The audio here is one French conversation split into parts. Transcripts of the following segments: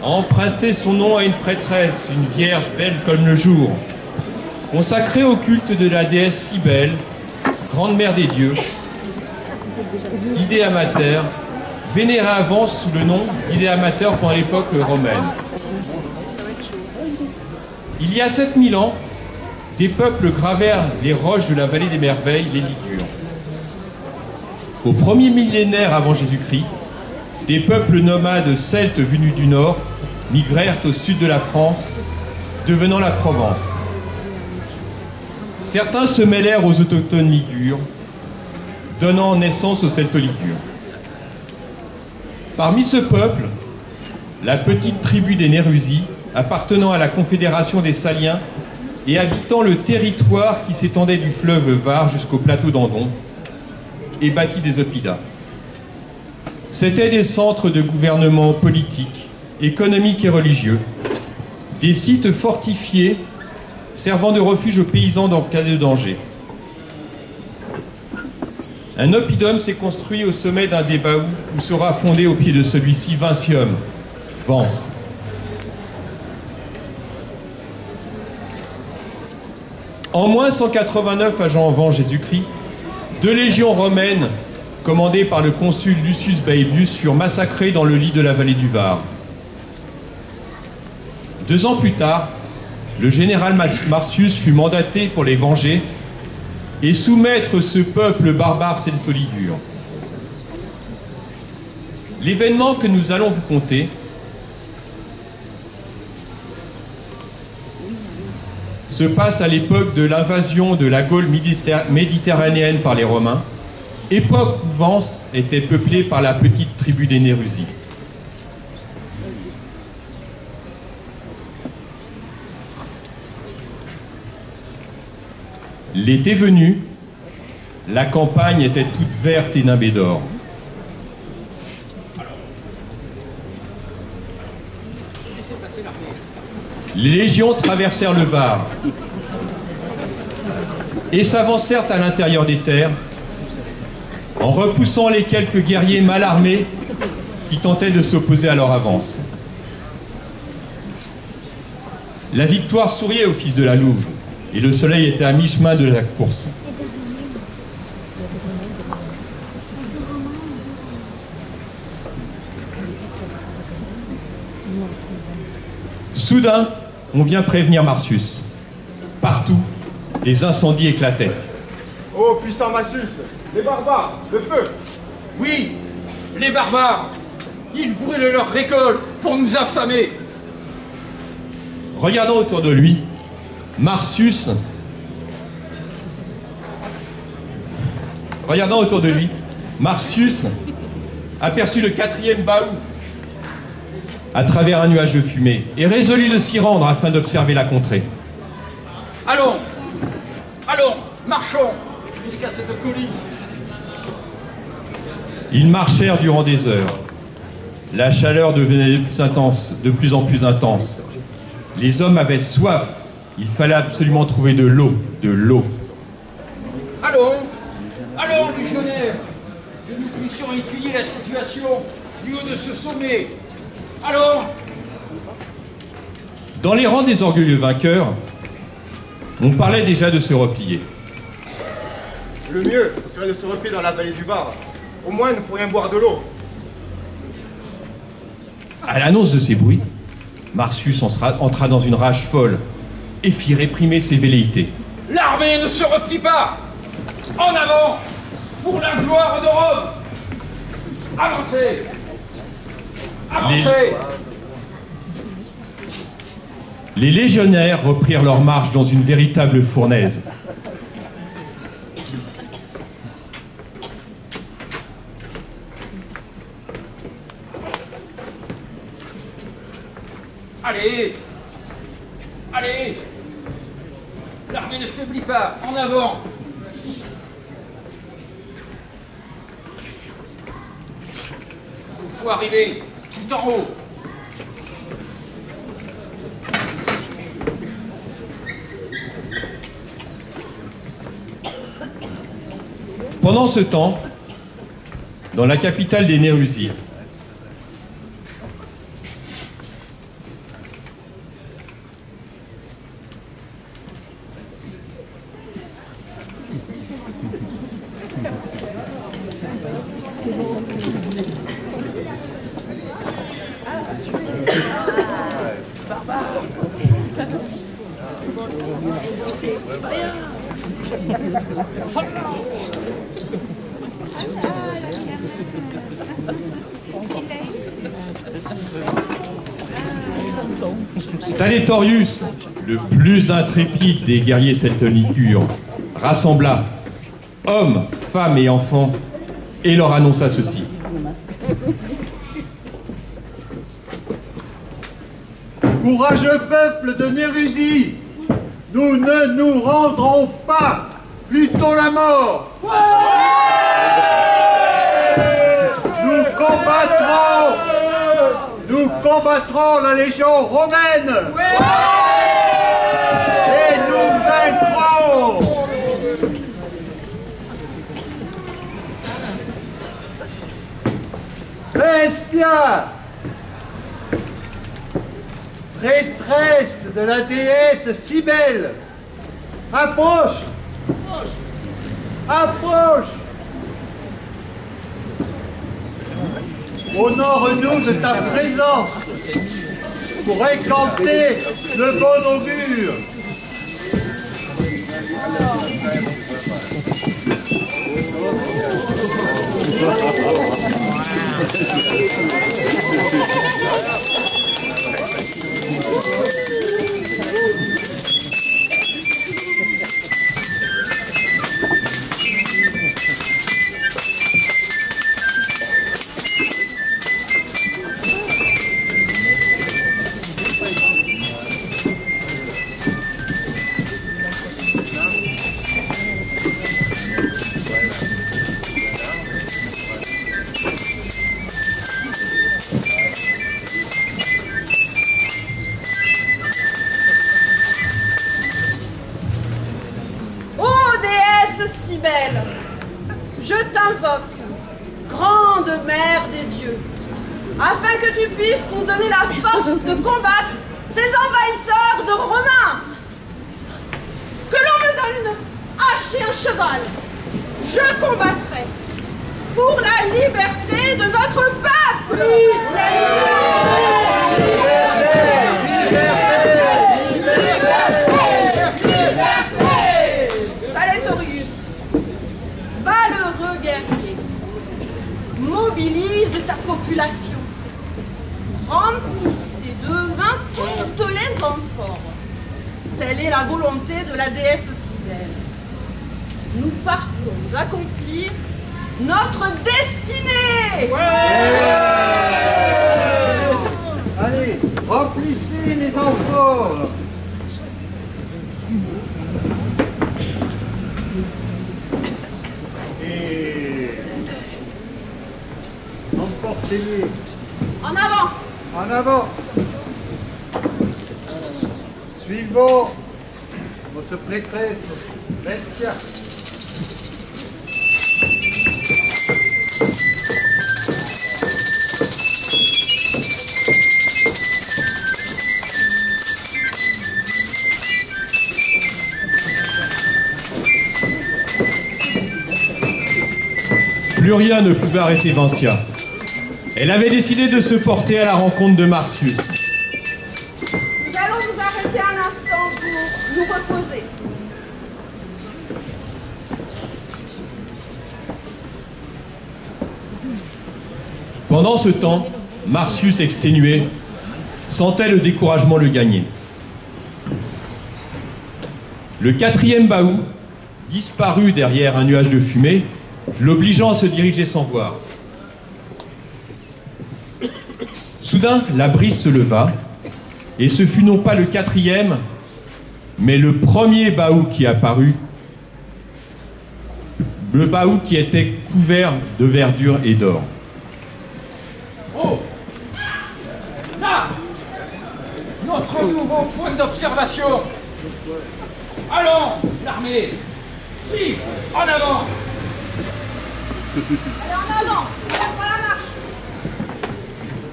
a emprunté son nom à une prêtresse, une vierge belle comme le jour, consacrée au culte de la déesse Cybèle, grande mère des dieux, Idea Mater, vénérée avant sous le nom d'Idea Mater pendant l'époque romaine. Il y a 7000 ans, des peuples gravèrent les roches de la vallée des merveilles, les Ligures. Au premier millénaire avant Jésus-Christ, des peuples nomades celtes venus du nord migrèrent au sud de la France, devenant la Provence. Certains se mêlèrent aux autochtones ligures, donnant naissance aux Celto-Ligures. Parmi ce peuple, la petite tribu des Nérusi, appartenant à la Confédération des Saliens et habitant le territoire qui s'étendait du fleuve Var jusqu'au plateau d'Andon, et bâtit des oppidums. C'étaient des centres de gouvernement politique, économique et religieux, des sites fortifiés servant de refuge aux paysans dans cas de danger. Un oppidum s'est construit au sommet d'un des baous où sera fondé au pied de celui-ci Vincium, Vence. En moins 189 avant Jésus-Christ, 2 légions romaines, commandées par le consul Lucius Baebius, furent massacrées dans le lit de la vallée du Var. 2 ans plus tard, le général Marcius fut mandaté pour les venger et soumettre ce peuple barbare celto-ligure. L'événement que nous allons vous conter se passe à l'époque de l'invasion de la Gaule méditerranéenne par les Romains, époque où Vence était peuplée par la petite tribu des Nérusi. L'été venu, la campagne était toute verte et nimbée d'or. Les légions traversèrent le Var et s'avancèrent à l'intérieur des terres en repoussant les quelques guerriers mal armés qui tentaient de s'opposer à leur avance. La victoire souriait aux fils de la Louve et le soleil était à mi-chemin de la course. Soudain, on vient prévenir Marcius. Partout, des incendies éclataient. Oh, puissant Marcius, les barbares, le feu! Oui, les barbares! Ils brûlent leur récolte pour nous affamer! Regardant autour de lui, Marcius aperçut le 4e baou à travers un nuage de fumée et résolut de s'y rendre afin d'observer la contrée. Allons, allons, marchons jusqu'à cette colline. Ils marchèrent durant des heures. La chaleur devenait de plus en plus intense. Les hommes avaient soif. Il fallait absolument trouver de l'eau, Allons, allons, légionnaires, que nous puissions étudier la situation du haut de ce sommet. Allons! Dans les rangs des orgueilleux vainqueurs, on parlait déjà de se replier. Le mieux serait de se replier dans la vallée du Var. Au moins, nous pourrions boire de l'eau. À l'annonce de ces bruits, Marcius entra dans une rage folle et fit réprimer ses velléités. L'armée ne se replie pas! En avant! Pour la gloire de Rome! Avancez! Avancez! Les légionnaires reprirent leur marche dans une véritable fournaise. Allez! Allez! L'armée ne faiblit pas! En avant! Il faut arriver tout en haut! Pendant ce temps, dans la capitale des Nérusi, Talétorius, le plus intrépide des guerriers celtonicures, rassembla hommes, femmes et enfants et leur annonça ceci. Courageux peuple de Nérusie, nous ne nous rendrons pas, plutôt la mort. Nous combattrons la légion romaine. Et nous vaincrons. Bestia, prêtresse de la déesse Cybèle, approche, approche. Honore-nous de ta présence pour incanter le bon augure. Je t'invoque, grande mère des dieux, afin que tu puisses nous donner la force de combattre ces envahisseurs de Romains. Que l'on me donne hache et un cheval, je combattrai pour la liberté de notre peuple. Talétorius, valeureux guerrier, mobilise ta population, remplissez de vin toutes les amphores. Telle est la volonté de la déesse Cybèle. Nous partons accomplir notre destinée. Allez, remplissez les amphores. Et emportez-les. En avant. En avant. Suivons votre prêtresse, Bestia. Plus rien ne pouvait arrêter Vancia. Elle avait décidé de se porter à la rencontre de Marcius. Nous allons nous arrêter un instant pour nous reposer. Pendant ce temps, Marcius, exténué, sentait le découragement le gagner. Le quatrième baou disparut derrière un nuage de fumée, l'obligeant à se diriger sans voir. Soudain, la brise se leva, et ce fut non pas le quatrième, mais le premier baou qui apparut, le baou qui était couvert de verdure et d'or. Oh! Là! Notre nouveau point d'observation! Allons, l'armée! Si! En avant! Allez, en avant. Prends la marche.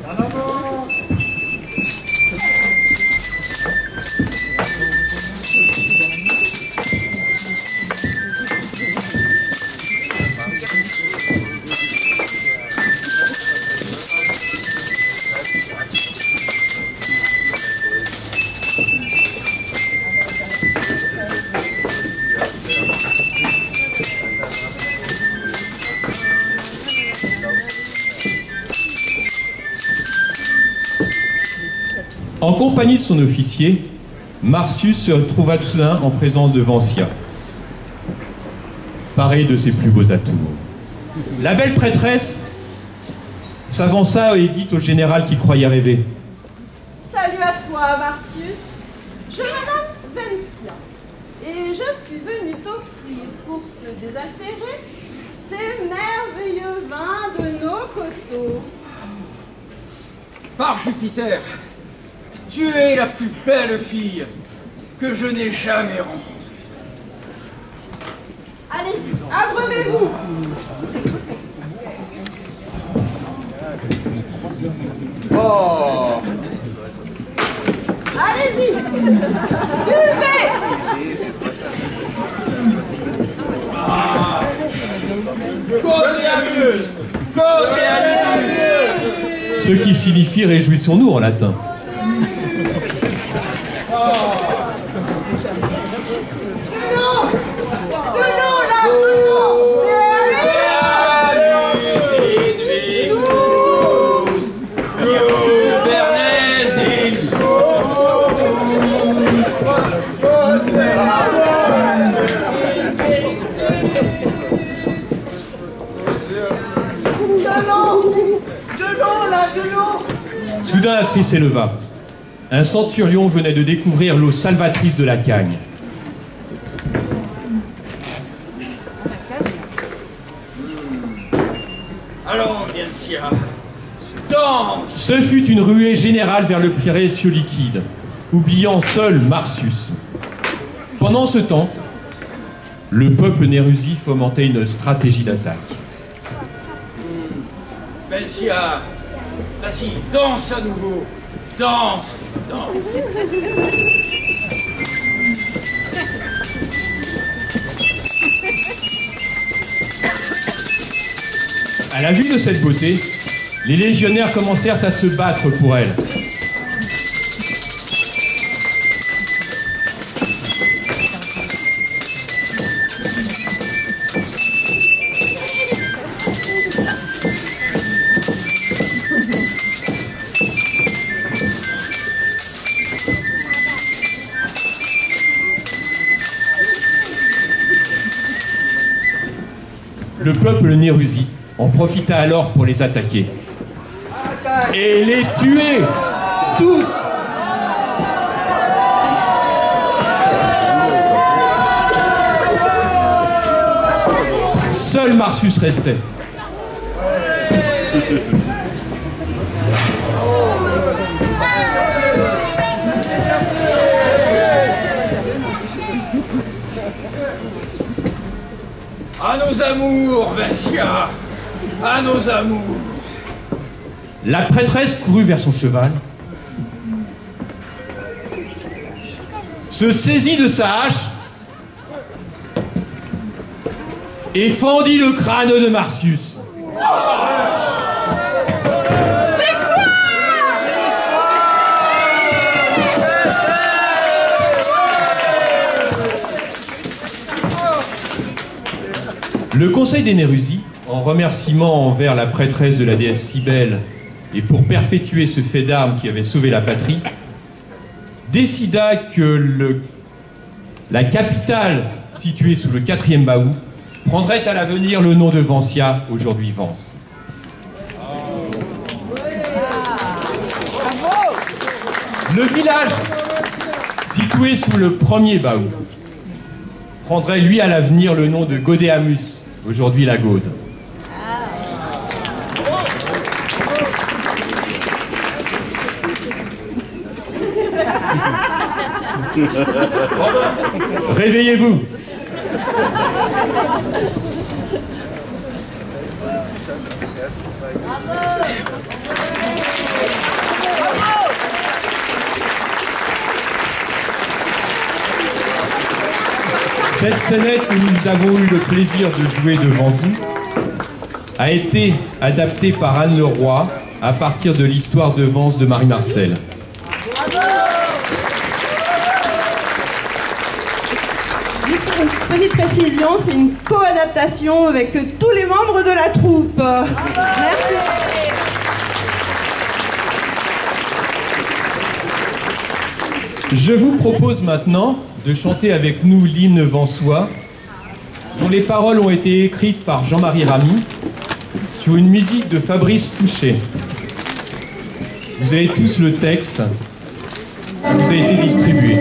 En avant. En compagnie de son officier, Marcius se retrouva soudain en présence de Vancia, paré de ses plus beaux atours. La belle prêtresse s'avança et dit au général qui croyait rêver. Salut à toi, Marcius. Je me nomme Vancia et je suis venue t'offrir pour te désaltérer ces merveilleux vins de nos coteaux. Par Jupiter, tu es la plus belle fille que je n'ai jamais rencontrée. Allez-y, abreuvez-vous. Oh! Allez-y, buvez. Gaudeamus! Gaudeamus! Ce qui signifie réjouissons-nous en latin. Soudain, un cri s'éleva. Un centurion venait de découvrir l'eau salvatrice de la Cagne. Allons, Vancia, danse! Ce fut une ruée générale vers le précieux liquide, oubliant seul Marcius. Pendant ce temps, le peuple nérusi fomentait une stratégie d'attaque. Vancia, vas-y, danse à nouveau! Danse! Danse! À la vue de cette beauté, les légionnaires commencèrent à se battre pour elle. Le peuple nérusi en profita alors pour les attaquer. Et les tuer tous. Seul Marcius restait. À nos amours, Vancia! À nos amours! La prêtresse courut vers son cheval, se saisit de sa hache et fendit le crâne de Marcius. Le conseil des Nérusi, en remerciement envers la prêtresse de la déesse Cybèle et pour perpétuer ce fait d'armes qui avait sauvé la patrie, décida que la capitale située sous le 4e Baou prendrait à l'avenir le nom de Vancia, aujourd'hui Vence. Le village situé sous le 1er Baou prendrait lui à l'avenir le nom de Gaudeamus, aujourd'hui la Gaude. Réveillez-vous. Cette scénette que nous avons eu le plaisir de jouer devant vous a été adaptée par Anne Leroy à partir de l'histoire de Vence de Marie Marcel. Une petite précision, c'est une co-adaptation avec tous les membres de la troupe. Merci. Je vous propose maintenant de chanter avec nous l'hymne Vensois, dont les paroles ont été écrites par Jean-Marie Ramy sur une musique de Fabrice Fouché. Vous avez tous le texte, ça vous a été distribué.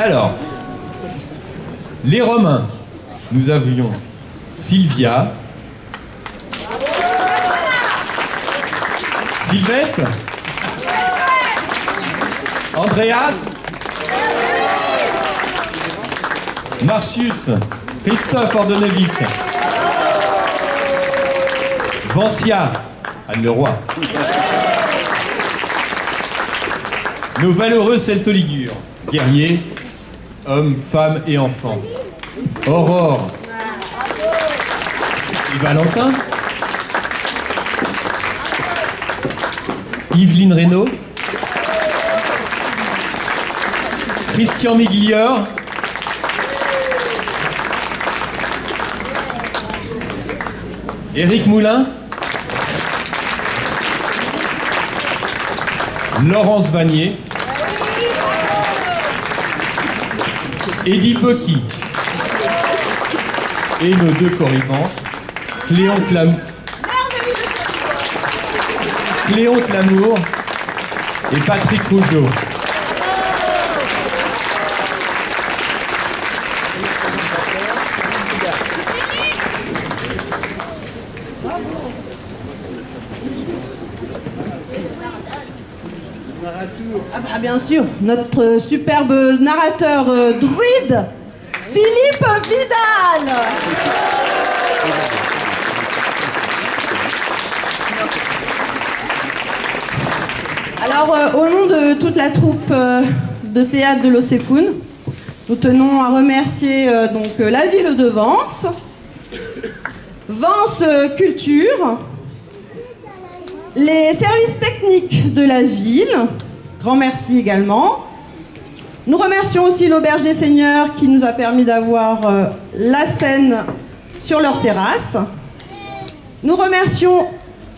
Alors, les Romains, nous avions Sylvia, Sylvette, Andreas, Marcius, Christophe Ordonnevic, Vancia, Anne Leroy, nos valeureux celtoligures, guerriers, hommes, femmes et enfants, Aurore et Valentin, Yveline Reynaud, Christian Miglior, Éric Moulin, Laurence Vanier, Eddie Pocky et nos deux corrivants, Cléon Clamour et Patrick Rougeau. Ah bah bien sûr, notre superbe narrateur druide, Philippe Vidal. Alors, au nom de toute la troupe de théâtre de l'Océcoune, nous tenons à remercier donc la ville de Vence, Vence Culture, les services techniques de la ville, grand merci également. Nous remercions aussi l'Auberge des Seigneurs qui nous a permis d'avoir la scène sur leur terrasse. Nous remercions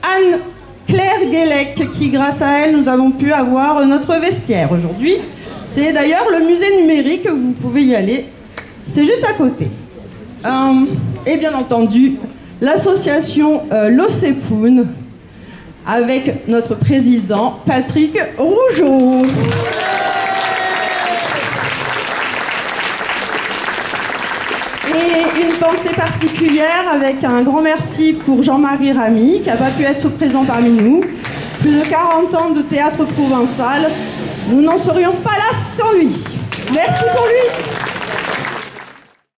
Anne-Claire Guélec qui, grâce à elle, nous avons pu avoir notre vestiaire aujourd'hui. C'est d'ailleurs le musée numérique, vous pouvez y aller, c'est juste à côté. Et bien entendu, l'association L'Osepoun avec notre président Patrick Rougeau. Et une pensée particulière avec un grand merci pour Jean-Marie Ramy qui n'a pas pu être présent parmi nous. Plus de 40 ans de théâtre provençal, nous n'en serions pas là sans lui. Merci pour lui.